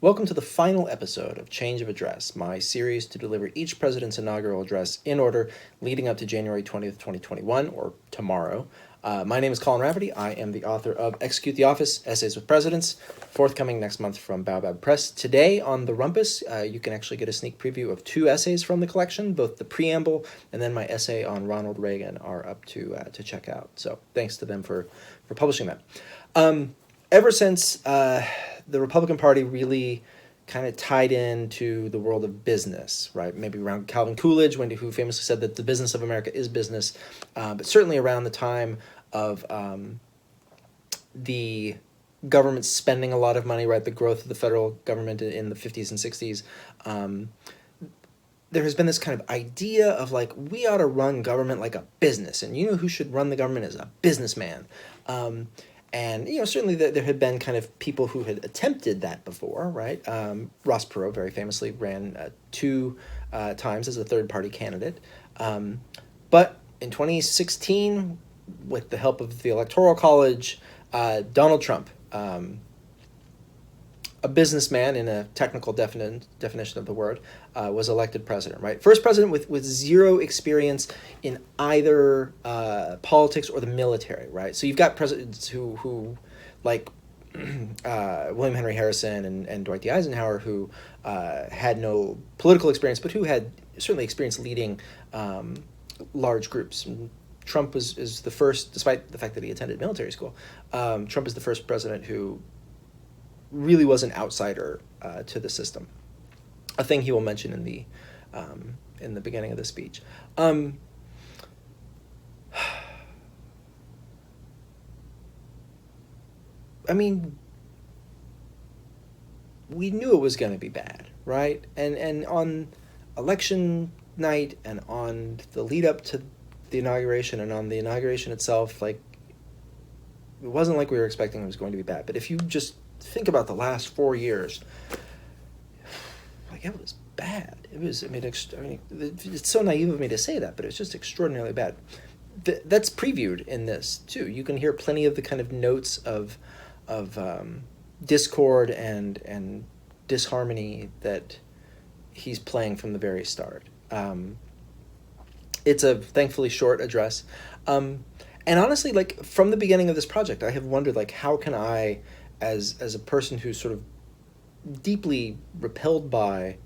Welcome to the final episode of Change of Address, my series to deliver each president's inaugural address in order leading up to January 20th, 2021, or tomorrow. My name is Colin Rafferty. I am the author of Execute the Office, Essays with Presidents, forthcoming next month from Baobab Press. Today on The Rumpus, you can actually get a sneak preview of two essays from the collection. Both the preamble and then my essay on Ronald Reagan are up to check out. So thanks to them for publishing that. Ever since the Republican Party really kind of tied into the world of business, right? Maybe around Calvin Coolidge, who famously said that the business of America is business, but certainly around the time of the government spending a lot of money, right? The growth of the federal government in the 50s and 60s. There has been this kind of idea of like, we ought to run government like a business, and you know who should run the government is a businessman. And, certainly there had been kind of people who had attempted that before, right? Ross Perot very famously ran two times as a third-party candidate. But in 2016, with the help of the Electoral College, Donald Trump, a businessman in a technical definition of the word, was elected president, right? First president with zero experience in either politics or the military, right? So you've got presidents who like William Henry Harrison and Dwight D. Eisenhower, who had no political experience, but who had certainly experience leading large groups. And Trump is the first, despite the fact that he attended military school, Trump is the first president who really was an outsider to the system. A thing he will mention in the beginning of the speech. I mean, we knew it was going to be bad, right? And on election night and on the lead up to the inauguration and on the inauguration itself, like, it wasn't like we were expecting it was going to be bad. But if you just think about the last 4 years, like, it was bad. It was, it's so naive of me to say that, but it's just extraordinarily bad. That's previewed in this too. You can hear plenty of the kind of notes of discord and disharmony that he's playing from the very start. It's a thankfully short address. And honestly, like, from the beginning of this project, I have wondered, like, how can I, as a person who's sort of deeply repelled by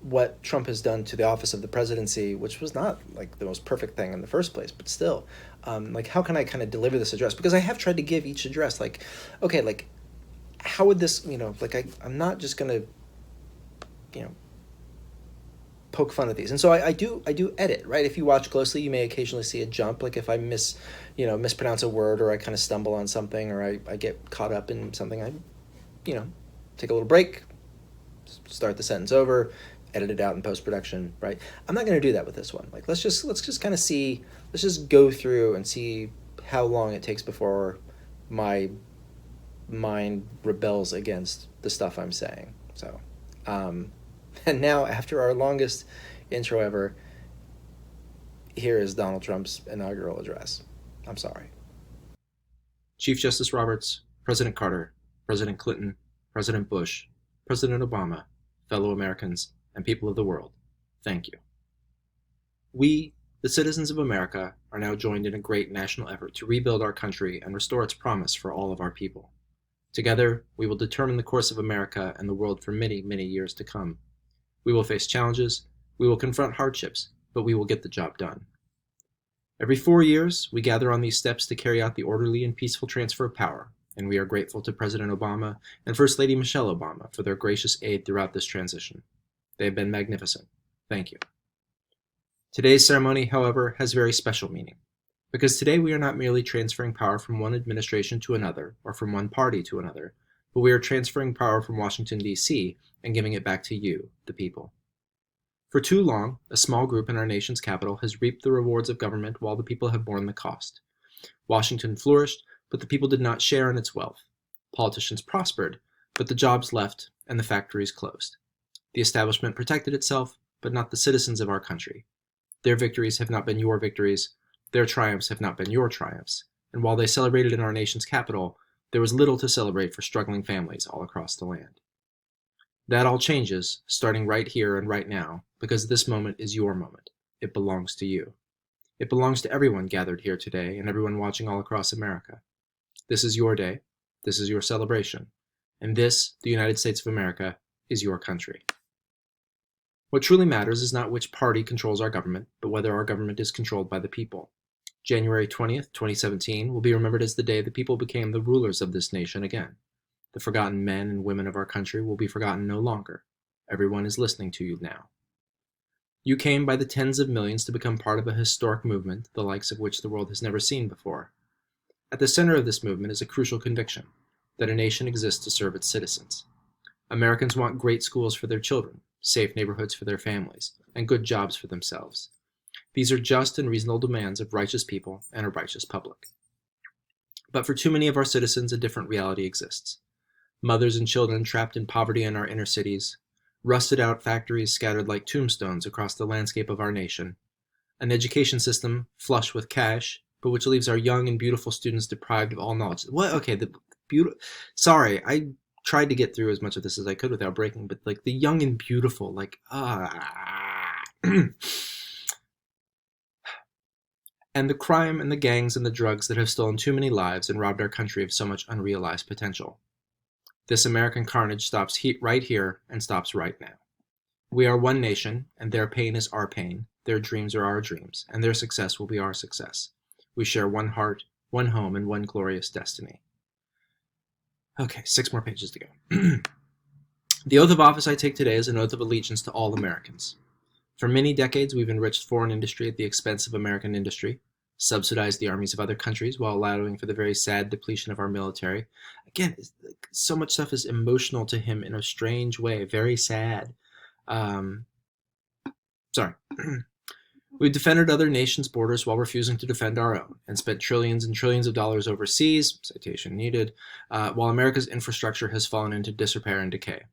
what Trump has done to the office of the presidency, which was not like the most perfect thing in the first place, but still, like, how can I kind of deliver this address? Because I have tried to give each address, like, okay, like, how would this, like, I'm not just going to, poke fun at these. And so I do edit, right? If you watch closely, you may occasionally see a jump. Like, if I mispronounce a word, or I kind of stumble on something, or I get caught up in something, I, take a little break, start the sentence over, edit it out in post-production, right? I'm not going to do that with this one. Like, let's just kind of see, let's just go through and see how long it takes before my mind rebels against the stuff I'm saying. So, and now, after our longest intro ever, here is Donald Trump's inaugural address. I'm sorry. Chief Justice Roberts, President Carter, President Clinton, President Bush, President Obama, fellow Americans, and people of the world, thank you. We, the citizens of America, are now joined in a great national effort to rebuild our country and restore its promise for all of our people. Together, we will determine the course of America and the world for many, many years to come. We will face challenges, we will confront hardships, but we will get the job done. Every 4 years, we gather on these steps to carry out the orderly and peaceful transfer of power, and we are grateful to President Obama and First Lady Michelle Obama for their gracious aid throughout this transition. They have been magnificent. Thank you. Today's ceremony, however, has very special meaning, because today we are not merely transferring power from one administration to another, or from one party to another, but we are transferring power from Washington, D.C., and giving it back to you, the people. For too long, a small group in our nation's capital has reaped the rewards of government while the people have borne the cost. Washington flourished, but the people did not share in its wealth. Politicians prospered, but the jobs left and the factories closed. The establishment protected itself, but not the citizens of our country. Their victories have not been your victories. Their triumphs have not been your triumphs. And while they celebrated in our nation's capital, there was little to celebrate for struggling families all across the land. That all changes, starting right here and right now, because this moment is your moment. It belongs to you. It belongs to everyone gathered here today and everyone watching all across America. This is your day. This is your celebration. And this, the United States of America, is your country. What truly matters is not which party controls our government, but whether our government is controlled by the people. January 20th, 2017 will be remembered as the day the people became the rulers of this nation again. The forgotten men and women of our country will be forgotten no longer. Everyone is listening to you now. You came by the tens of millions to become part of a historic movement, the likes of which the world has never seen before. At the center of this movement is a crucial conviction, that a nation exists to serve its citizens. Americans want great schools for their children, safe neighborhoods for their families, and good jobs for themselves. These are just and reasonable demands of righteous people and a righteous public. But for too many of our citizens, a different reality exists. Mothers and children trapped in poverty in our inner cities, rusted out factories scattered like tombstones across the landscape of our nation, an education system flush with cash, but which leaves our young and beautiful students deprived of all knowledge. What? Okay, sorry, I tried to get through as much of this as I could without breaking, but like the young and beautiful, and the crime and the gangs and the drugs that have stolen too many lives and robbed our country of so much unrealized potential. This American carnage stops right here and stops right now. We are one nation, and their pain is our pain, their dreams are our dreams, and their success will be our success. We share one heart, one home, and one glorious destiny. Okay, 6 more pages to go. The oath of office I take today is an oath of allegiance to all Americans. For many decades, we've enriched foreign industry at the expense of American industry, subsidized the armies of other countries while allowing for the very sad depletion of our military. Again, so much stuff is emotional to him in a strange way, very sad. We've defended other nations' borders while refusing to defend our own, and spent trillions and trillions of dollars overseas, citation needed, while America's infrastructure has fallen into disrepair and decay.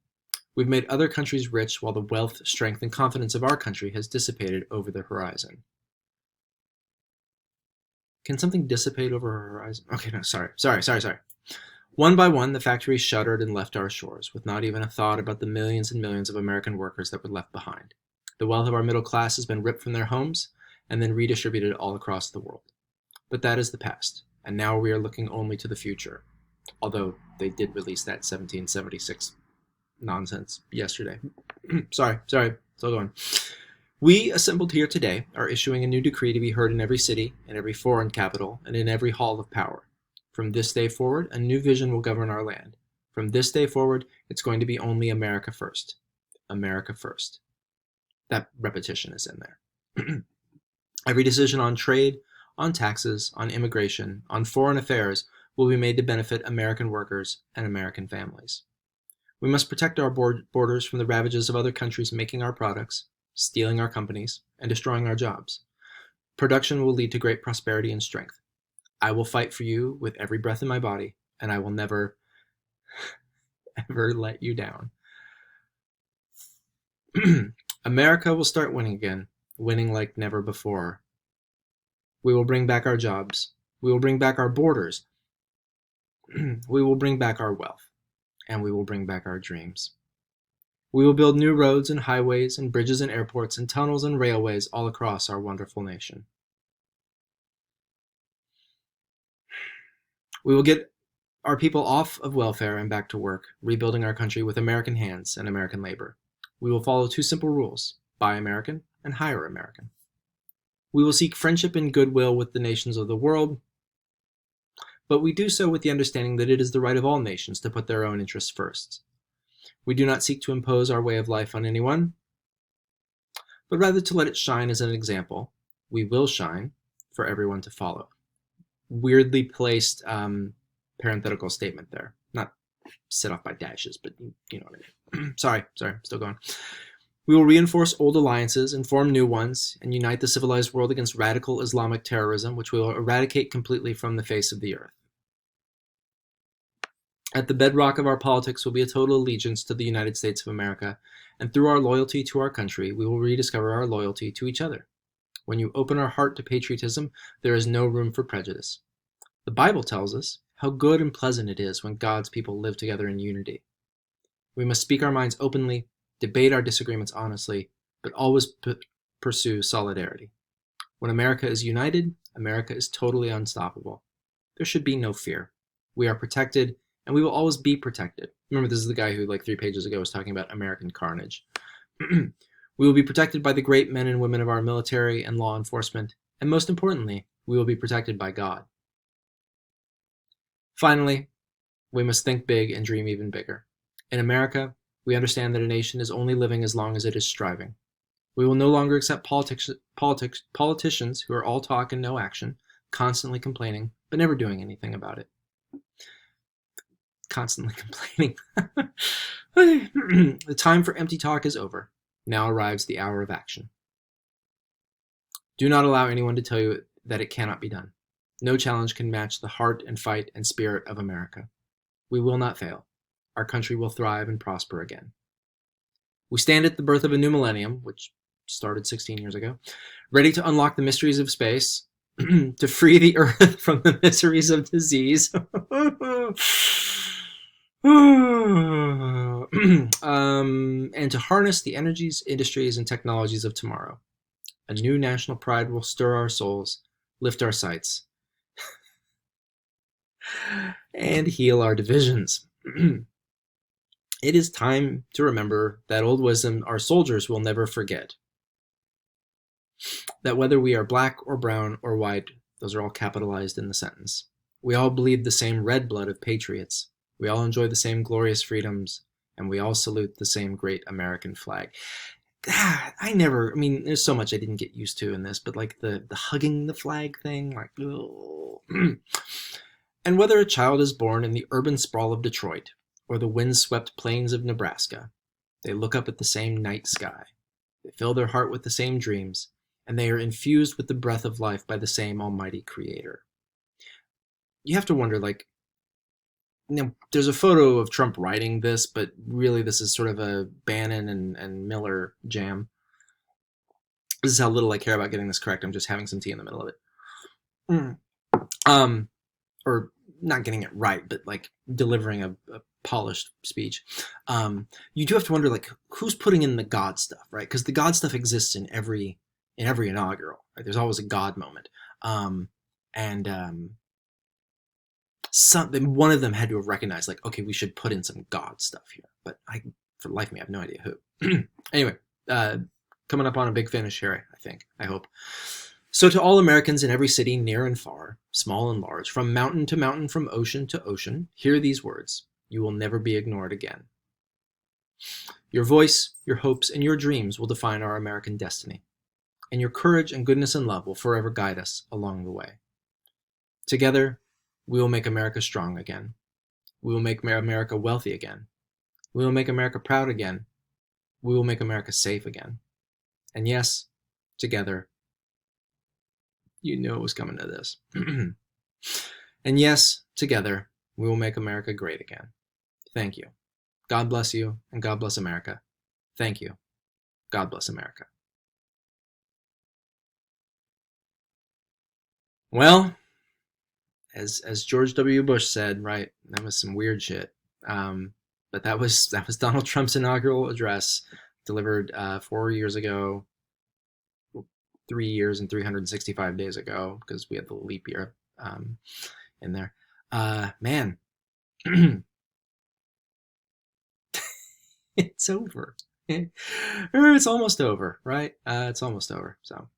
We've made other countries rich while the wealth, strength, and confidence of our country has dissipated over the horizon. Can something dissipate over a horizon? Okay, no, sorry. One by one, the factories shuttered and left our shores, with not even a thought about the millions and millions of American workers that were left behind. The wealth of our middle class has been ripped from their homes and then redistributed all across the world. But that is the past, and now we are looking only to the future. Although they did release that 1776 nonsense yesterday. Sorry, still going. We, assembled here today, are issuing a new decree to be heard in every city, in every foreign capital, and in every hall of power. From this day forward, a new vision will govern our land. From this day forward, it's going to be only America first. America first. That repetition is in there. Every decision on trade, on taxes, on immigration, on foreign affairs will be made to benefit American workers and American families. We must protect our borders from the ravages of other countries making our products, stealing our companies, and destroying our jobs. Production will lead to great prosperity and strength. I will fight for you with every breath in my body, and I will never, ever let you down. America will start winning again, winning like never before. We will bring back our jobs. We will bring back our borders. We will bring back our wealth, and we will bring back our dreams. We will build new roads and highways and bridges and airports and tunnels and railways all across our wonderful nation. We will get our people off of welfare and back to work, rebuilding our country with American hands and American labor. We will follow 2 simple rules: buy American and hire American. We will seek friendship and goodwill with the nations of the world, but we do so with the understanding that it is the right of all nations to put their own interests first. We do not seek to impose our way of life on anyone, but rather to let it shine as an example. We will shine for everyone to follow. Weirdly placed parenthetical statement there. Not set off by dashes, but you know what I mean. Sorry, still going. We will reinforce old alliances and form new ones and unite the civilized world against radical Islamic terrorism, which we will eradicate completely from the face of the earth. At the bedrock of our politics will be a total allegiance to the United States of America, and through our loyalty to our country, we will rediscover our loyalty to each other. When you open our heart to patriotism, there is no room for prejudice. The Bible tells us how good and pleasant it is when God's people live together in unity. We must speak our minds openly, debate our disagreements honestly, but always pursue solidarity. When America is united, America is totally unstoppable. There should be no fear. We are protected, and we will always be protected. Remember, this is the guy who, like 3 pages ago, was talking about American carnage. We will be protected by the great men and women of our military and law enforcement, and most importantly, we will be protected by God. Finally, we must think big and dream even bigger. In America, we understand that a nation is only living as long as it is striving. We will no longer accept politicians who are all talk and no action, constantly complaining, but never doing anything about it. Constantly complaining. The time for empty talk is over. Now arrives the hour of action. Do not allow anyone to tell you that it cannot be done. No challenge can match the heart and fight and spirit of America. We will not fail. Our country will thrive and prosper again. We stand at the birth of a new millennium, which started 16 years ago, ready to unlock the mysteries of space, to free the earth from the miseries of disease, and to harness the energies, industries, and technologies of tomorrow. A new national pride will stir our souls, lift our sights, and heal our divisions. It is time to remember that old wisdom our soldiers will never forget. That whether we are black or brown or white, those are all capitalized in the sentence. We all bleed the same red blood of patriots. We all enjoy the same glorious freedoms, and we all salute the same great American flag. There's so much I didn't get used to in this, but like the hugging the flag thing, like, and whether a child is born in the urban sprawl of Detroit or the windswept plains of Nebraska, they look up at the same night sky. They fill their heart with the same dreams, and they are infused with the breath of life by the same almighty creator. You have to wonder, there's a photo of Trump writing this, but really this is sort of a Bannon and Miller jam. This is how little I care about getting this correct. I'm just having some tea in the middle of it. Or not getting it right, but like delivering a polished speech. You do have to wonder, who's putting in the God stuff, right? Because the God stuff exists in every inaugural. Right? There's always a God moment, one of them had to have recognized, okay, we should put in some God stuff here. But for the life of me, I have no idea who. Anyway, coming up on a big finish here, I hope. So to all Americans in every city, near and far, small and large, from mountain to mountain, from ocean to ocean, hear these words. You will never be ignored again. Your voice, your hopes, and your dreams will define our American destiny, and your courage and goodness and love will forever guide us along the way. Together, we will make America strong again. We will make America wealthy again. We will make America proud again. We will make America safe again. And yes, together, you knew it was coming to this. And yes, together, we will make America great again. Thank you. God bless you, and God bless America. Thank you. God bless America. Well, as George W. Bush said, right, that was some weird shit. But that was Donald Trump's inaugural address, delivered 4 years ago, 3 years and 365 days ago, because we had the leap year in there. Man, it's over. It's almost over, right? It's almost over. So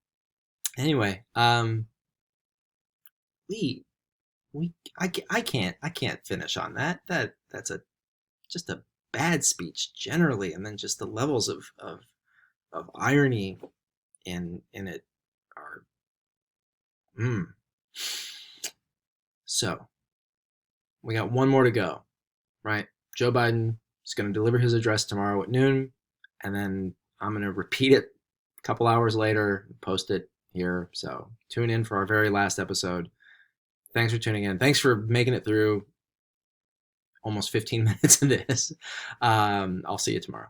anyway, I can't finish on that. That's just a bad speech generally, and then just the levels of irony in it are So we got one more to go, right? Joe Biden is going to deliver his address tomorrow at noon, and then I'm going to repeat it a couple hours later, post it here. So tune in for our very last episode. Thanks for tuning in. Thanks for making it through almost 15 minutes of this. I'll see you tomorrow.